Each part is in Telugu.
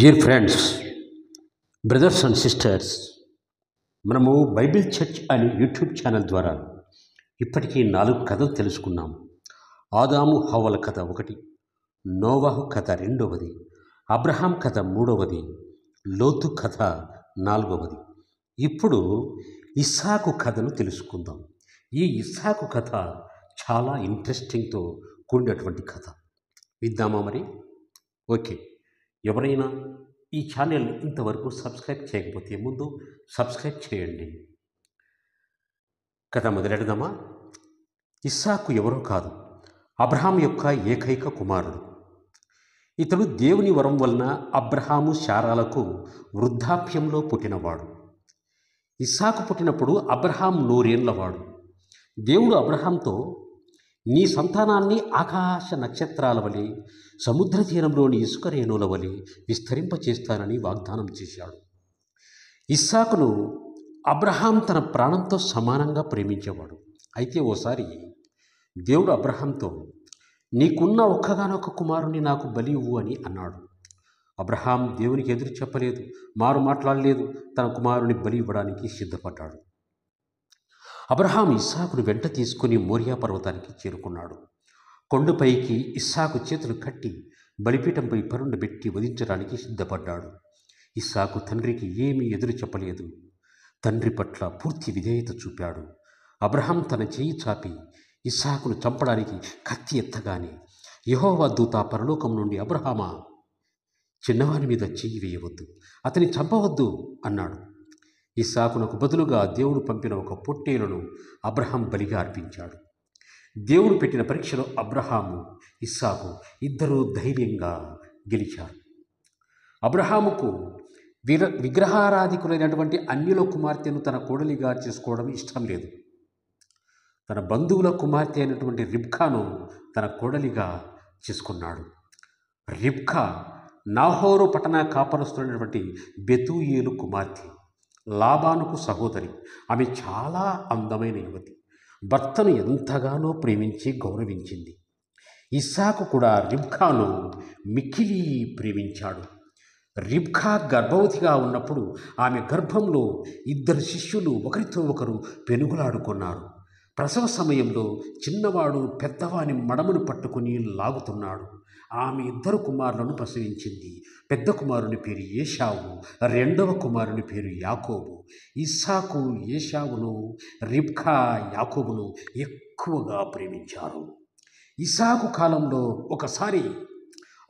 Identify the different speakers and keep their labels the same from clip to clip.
Speaker 1: Dear friends, brothers and sisters, మనము బైబిల్ చర్చ్ అనే యూట్యూబ్ ఛానల్ ద్వారా ఇప్పటికీ 4 కథలు తెలుసుకున్నాం. ఆదాము హవ్వల కథ 1, నోవాహు కథ 2, అబ్రహాం కథ 3, లోతు కథ 4. ఇప్పుడు ఇస్సాకు కథను తెలుసుకుందాం. ఈ ఇస్సాకు కథ చాలా ఇంట్రెస్టింగ్తో కూడినటువంటి కథ. విద్దామా మరి? ఓకే. ఎవరైనా ఈ ఛానల్ ఇంతవరకు సబ్స్క్రైబ్ చేయకపోతే ముందు సబ్స్క్రైబ్ చేయండి. కథ మొదలెడదామా? ఇస్సాకు ఎవరో కాదు, అబ్రహాం యొక్క ఏకైక కుమారుడు. ఇతడు దేవుని వరం వలన అబ్రహాము శారాలకు వృద్ధాప్యంలో పుట్టినవాడు. ఇస్సాకు పుట్టినప్పుడు అబ్రహాం 100 ఏళ్లవాడు. దేవుడు అబ్రహాంతో, నీ సంతానాన్ని ఆకాశ నక్షత్రాల వలె, సముద్ర తీరంలోని ఇసుక రేణుల వలె విస్తరింపచేస్తానని వాగ్దానం చేశాడు. ఇస్సాకును అబ్రహాం తన ప్రాణంతో సమానంగా ప్రేమించేవాడు. అయితే ఓసారి దేవుడు అబ్రహాంతో, నీకున్న ఒక్కగానొక్క కుమారుని నాకు బలి ఇవ్వు అని అన్నాడు. అబ్రహాం దేవునికి ఎదురు చెప్పలేదు, మారు మాట్లాడలేదు. తన కుమారుని బలి ఇవ్వడానికి సిద్ధపడ్డాడు. అబ్రహాం ఇస్సాకును వెంట తీసుకుని మోరియా పర్వతానికి చేరుకున్నాడు. కొండపైకి ఇస్సాకు చేతులు కట్టి బలిపీఠంపై పరుండబెట్టి వధించడానికి సిద్ధపడ్డాడు. ఇస్సాకు తండ్రికి ఏమీ ఎదురు చెప్పలేదు. తండ్రి పట్ల పూర్తి విధేయత చూపాడు. అబ్రహాం తన చేయి చాపి ఇస్సాకును చంపడానికి కత్తి ఎత్తగానే యెహోవా దూత పరలోకం నుండి, అబ్రహామా, చిన్నవాని మీద చెయ్యి వేయవద్దు, అతని చంపవద్దు అన్నాడు. ఇస్సాకునకు బదులుగా దేవుడు పంపిన ఒక పొట్టేలును అబ్రహాం బలిగా అర్పించాడు. దేవుడు పెట్టిన పరీక్షలో అబ్రహాము, ఇస్సాకు ఇద్దరూ ధైర్యంగా గెలిచారు. అబ్రహాముకు విగ్రహారాధికులైనటువంటి అన్యుల కుమార్తెను తన కోడలిగా చేసుకోవడం ఇష్టం లేదు. తన బంధువుల కుమార్తె అయినటువంటి రిబ్కాను తన కోడలిగా చేసుకున్నాడు. రిబ్కా నాహోరు పట్టణ కాపరస్తున్నటువంటి బెతూయేలు కుమార్తె, లాబానుకు సహోదరి. ఆమె చాలా అందమైన యువతి. భర్తను ఎంతగానో ప్రేమించి గౌరవించింది. ఇస్సాకు కూడా రిబ్కాను మిక్కిలి ప్రేమించాడు. రిబ్కా గర్భవతిగా ఉన్నప్పుడు ఆమె గర్భంలో 2 శిష్యులు ఒకరితో ఒకరు పెనుగులాడుకున్నారు. ప్రసవ సమయంలో చిన్నవాడు పెద్దవాని మడమను పట్టుకుని లాగుతున్నాడు. ఆమె 2 కుమారులను ప్రసవించింది. పెద్ద కుమారుని పేరు ఏశావు, రెండవ కుమారుని పేరు యాకోబు. ఇస్సాకు ఏశావును, రిబ్కా యాకోబును ఎక్కువగా ప్రేమించారు. ఇస్సాకు కాలంలో ఒకసారి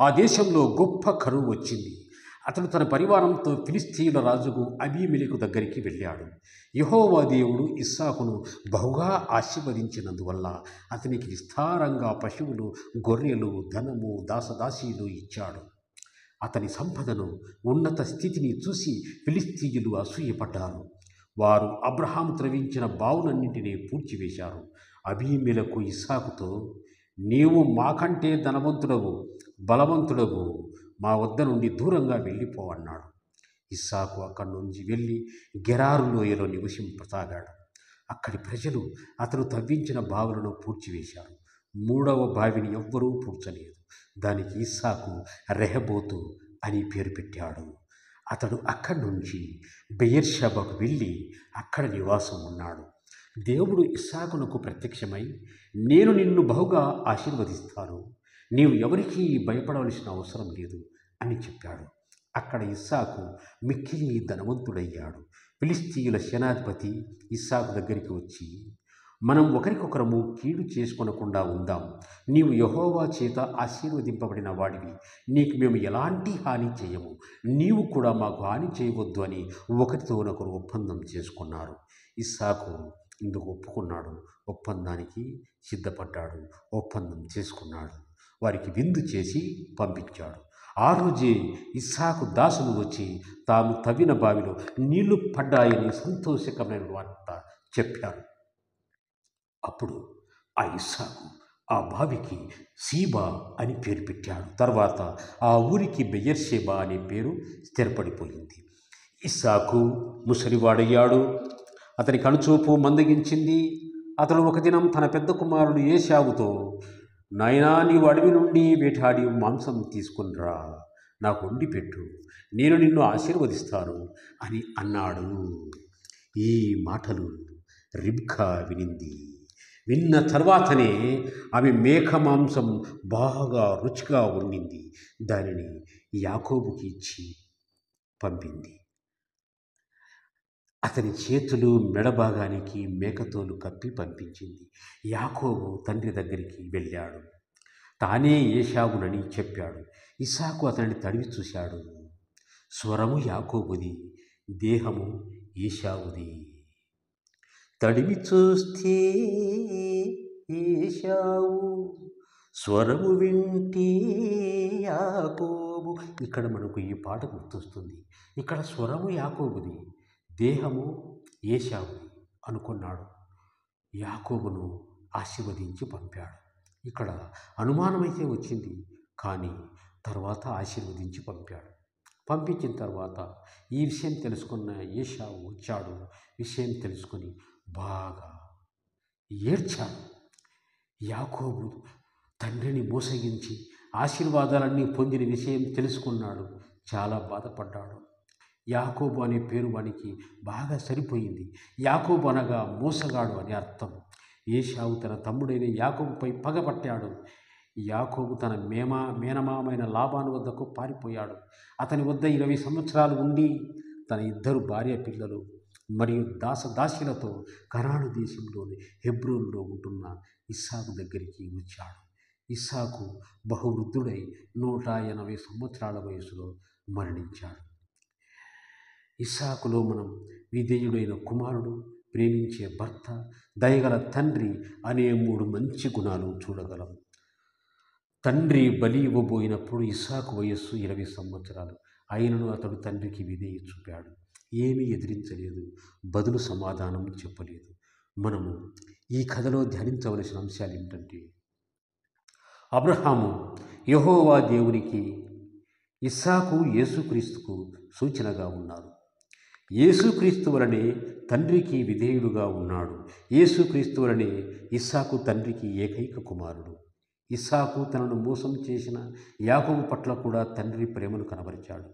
Speaker 1: ఆ దేశంలో గొప్ప కరువు వచ్చింది. అతడు తన పరివారంతో ఫిలిస్తీయుల రాజుకు అబీమెలెకు దగ్గరికి వెళ్ళాడు. యెహోవా దేవుడు ఇస్సాకును బహుగా ఆశీర్వదించినందువల్ల అతనికి విస్తారంగా పశువులు, గొర్రెలు, ధనము, దాసదాసీలు ఇచ్చాడు. అతని సంపదను, ఉన్నత స్థితిని చూసి ఫిలిస్తీయులు అసూయపడ్డారు. వారు అబ్రహాము త్రవించిన బావులన్నింటినీ పూడ్చివేశారు. అబీమెలెకు ఇస్సాకుతో, నీవు మాకంటే ధనవంతుడవు, బలవంతుడవు, మా వద్ద నుండి దూరంగా వెళ్ళిపో అన్నాడు. ఇస్సాకు అక్కడి నుంచి వెళ్ళి గెరారు లోయలో నివసింపసాగాడు. అక్కడి ప్రజలు అతను తవ్వించిన బావులను పూడ్చివేశారు. 3వ బావిని ఎవ్వరూ పూడ్చలేదు. దానికి ఇస్సాకు రెహబోతు అని పేరు పెట్టాడు. అతడు అక్కడి నుంచి బెయేర్షెబాకు వెళ్ళి అక్కడ నివాసం ఉన్నాడు. దేవుడు ఇస్సాకునకు ప్రత్యక్షమై, నేను నిన్ను బహుగా ఆశీర్వదిస్తాను, నీవు ఎవరికీ భయపడవలసిన అవసరం లేదు అని చెప్పాడు. అక్కడ ఇస్సాకు మిక్కిలి ధనవంతుడయ్యాడు. ఫిలిస్తీయుల సేనాధిపతి ఇస్సాకు దగ్గరికి వచ్చి, మనం ఒకరికొకరము కీడు చేసుకొనకుండా ఉందాం. నీవు యెహోవా చేత ఆశీర్వదింపబడిన వాడివి, నీకు మేము ఎలాంటి హాని చేయము, నీవు కూడా మాకు హాని చేయవద్దు అని ఒకరితోనొకరు ఒప్పందం చేసుకున్నారు. ఇస్సాకు ఇందుకు ఒప్పుకున్నాడు. ఒప్పందానికి సిద్ధపడ్డాడు. ఒప్పందం చేసుకున్నాడు. వారికి విందు చేసి పంపించాడు. ఆ రోజే ఇస్సాకు దాసులు వచ్చి తాము తవ్విన బావిలో నీళ్లు పడ్డాయని సంతోషకరమైన వార్త చెప్పారు. అప్పుడు ఆ ఇస్సాకు ఆ బావికి సీబా అని పేరు పెట్టాడు. తర్వాత ఆ ఊరికి బెయేర్షెబా అనే పేరు స్థిరపడిపోయింది. ఇస్సాకు ముసలివాడయ్యాడు. అతని కనుచూపు మందగించింది. అతడు ఒక దినం తన పెద్ద కుమారుడు ఏశావుతో, నాయనా, నీవు అడవి నుండి వేటాడి మాంసం తీసుకునిరా, నాకు వండి పెట్టు, నేను నిన్ను ఆశీర్వదిస్తాను అని అన్నాడు. ఈ మాటలు రిబ్కా వినింది. విన్న తర్వాతనే ఆమె మేక మాంసం బాగా రుచిగా వండింది. దానిని యాకోబుకి ఇచ్చి పంపింది. అతని చేతులు మెడ భాగానికి మేకతోలు కప్పి పంపించింది. యాకోబు తండ్రి దగ్గరికి వెళ్ళాడు. తానే ఏశావునని చెప్పాడు. ఇస్సాకు అతనిని తడివి చూశాడు. స్వరము యాకోబుది, దేహము ఏశావుది. తడివి చూస్తే ఏశావు, స్వరము వింటే యాకోబు. ఇక్కడ మనకు ఈ పాట గుర్తొస్తుంది. ఇక్కడ స్వరము యాకోబుది, దేహము ఏశావుది అనుకున్నాడు. యాకోబును ఆశీర్వదించి పంపాడు. ఇక్కడ అనుమానమైతే వచ్చింది, కానీ తర్వాత ఆశీర్వదించి పంపాడు. పంపించిన తర్వాత ఈ విషయం తెలుసుకున్న ఏశావు వచ్చాడు. విషయం తెలుసుకొని బాగా ఏడ్చాడు. యాకోబు తండ్రిని మోసగించి ఆశీర్వాదాలన్నీ పొందిన విషయం తెలుసుకున్నాడు. చాలా బాధపడ్డాడు. యాకోబు అనే పేరు వానికి బాగా సరిపోయింది. యాకోబు అనగా మోసగాడు అని అర్థం. ఏశావు తన తమ్ముడైన యాకోబుపై పగపట్టాడు. యాకోబు తన మేనమామైన లాబాను వద్దకు పారిపోయాడు. అతని వద్ద 20 సంవత్సరాలు ఉండి తన 2 భార్య పిల్లలు మరియు దాసదాసీలతో కనాను దేశంలోని హెబ్రోన్లో ఉంటున్న ఇస్సాకు దగ్గరికి వచ్చాడు. ఇస్సాకు బహువృద్ధుడై 180 సంవత్సరాల వయసులో మరణించాడు. ఇస్సాకులో మనం విధేయుడైన కుమారుడు, ప్రేమించే భర్త, దయగల తండ్రి అనే 3 మంచి గుణాలు చూడగలం. తండ్రి బలి ఇవ్వబోయినప్పుడు ఇస్సాకు వయస్సు 20 సంవత్సరాలు. అయినను అతడు తండ్రికి విధేయ చూపాడు. ఏమీ ఎదిరించలేదు, బదులు సమాధానం చెప్పలేదు. మనము ఈ కథలో ధ్యానించవలసిన అంశాలు ఏమిటంటే, అబ్రహాము యెహోవా దేవునికి, ఇస్సాకు యేసుక్రీస్తుకు సూచనగా ఉన్నారు. యేసుక్రీస్తు వలనే తండ్రికి విధేయుడుగా ఉన్నాడు. యేసుక్రీస్తు వలనే ఇస్సాకు తండ్రికి ఏకైక కుమారుడు. ఇస్సాకు తనను మోసం చేసిన యాకోబు పట్ల కూడా తండ్రి ప్రేమను కనబరిచాడు.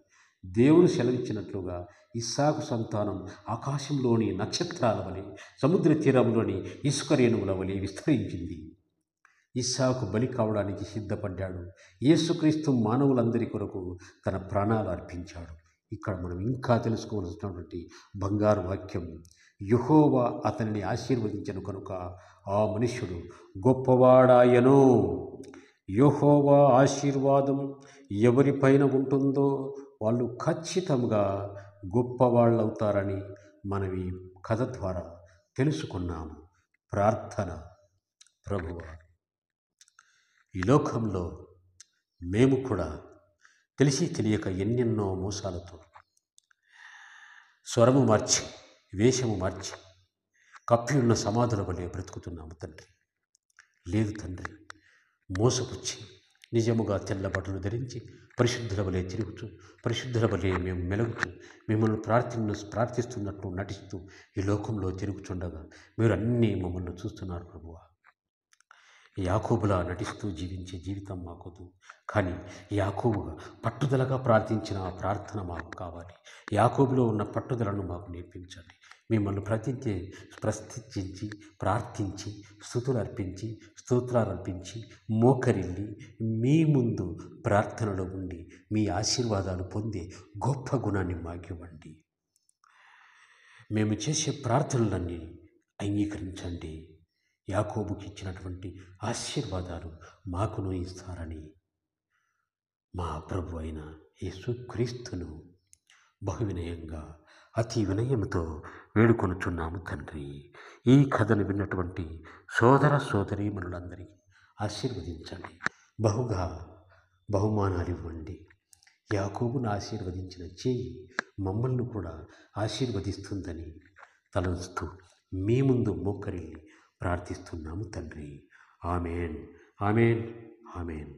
Speaker 1: దేవుడు సెలవిచ్చినట్లుగా ఇస్సాకు సంతానం ఆకాశంలోని నక్షత్రాల వలె, సముద్ర తీరంలోని ఇసుక రేణువుల వలె విస్తరించింది. ఇస్సాకు బలి కావడానికి సిద్ధపడ్డాడు. యేసుక్రీస్తు మానవులందరి కొరకు తన ప్రాణాలు అర్పించాడు. ఇక్కడ మనం ఇంకా తెలుసుకోవాల్సినటువంటి బంగారు వాక్యం, యెహోవా అతనిని ఆశీర్వదించను కనుక ఆ మనుష్యుడు గొప్పవాడాయను. యెహోవా ఆశీర్వాదం ఎవరిపైన ఉంటుందో వాళ్ళు ఖచ్చితంగా గొప్పవాళ్ళవుతారని మనం ఈ కథ ద్వారా తెలుసుకున్నాము. ప్రార్థన. ప్రభువా, ఈ లోకంలో మేము కూడా తెలిసి తెలియక ఎన్నెన్నో మోసాలతో స్వరము మార్చి, వేషము మార్చి, కప్పి ఉన్న సమాధుల వలె బ్రతుకుతున్నాము తండ్రి. లేదు తండ్రి, మోసపుచ్చి నిజముగా తెల్ల బట్టలు ధరించి పరిశుద్ధుల వలె తిరుగుతూ, పరిశుద్ధుల వలె మేము మెలుగుతూ, మిమ్మల్ని ప్రార్థిస్తున్నట్టు నటిస్తూ ఈ లోకంలో తిరుగుచుండగా మీరు అన్నీ మమ్మల్ని చూస్తున్నారు ప్రభువా. యాకోబులా నటిస్తూ జీవించే జీవితం మాకొద్దు, కానీ యాకోబుగా పట్టుదలగా ప్రార్థించిన ఆ ప్రార్థన మాకు కావాలి. యాకోబులో ఉన్న పట్టుదలను మాకు నేర్పించండి. మిమ్మల్ని ప్రశ్నించి ప్రార్థించి స్తుతులు అర్పించి స్తోత్రాలు అర్పించి మోకరిల్లి మీ ముందు ప్రార్థనలో ఉండి మీ ఆశీర్వాదాలు పొందే గొప్ప గుణాన్ని మాకివ్వండి. మేము చేసే ప్రార్థనలన్నీ అంగీకరించండి. యాకోబుకి ఇచ్చినటువంటి ఆశీర్వాదాలు మాకును ఇస్తారని మా ప్రభు అయిన యేసుక్రీస్తును బహువినయంగా అతి వినయంతో వేడుకొనుచున్నాము తండ్రి. ఈ కథను విన్నటువంటి సోదర సోదరీమణులందరికీ ఆశీర్వదించండి. బహుగా బహుమానాలు ఇవ్వండి. యాకోబును ఆశీర్వదించిన చేయి మమ్మల్ని కూడా ఆశీర్వదిస్తుందని తలంచుతూ మీ ముందు మోకరిల్లి ప్రార్థిస్తున్నాము తండ్రి. Amen, amen, amen.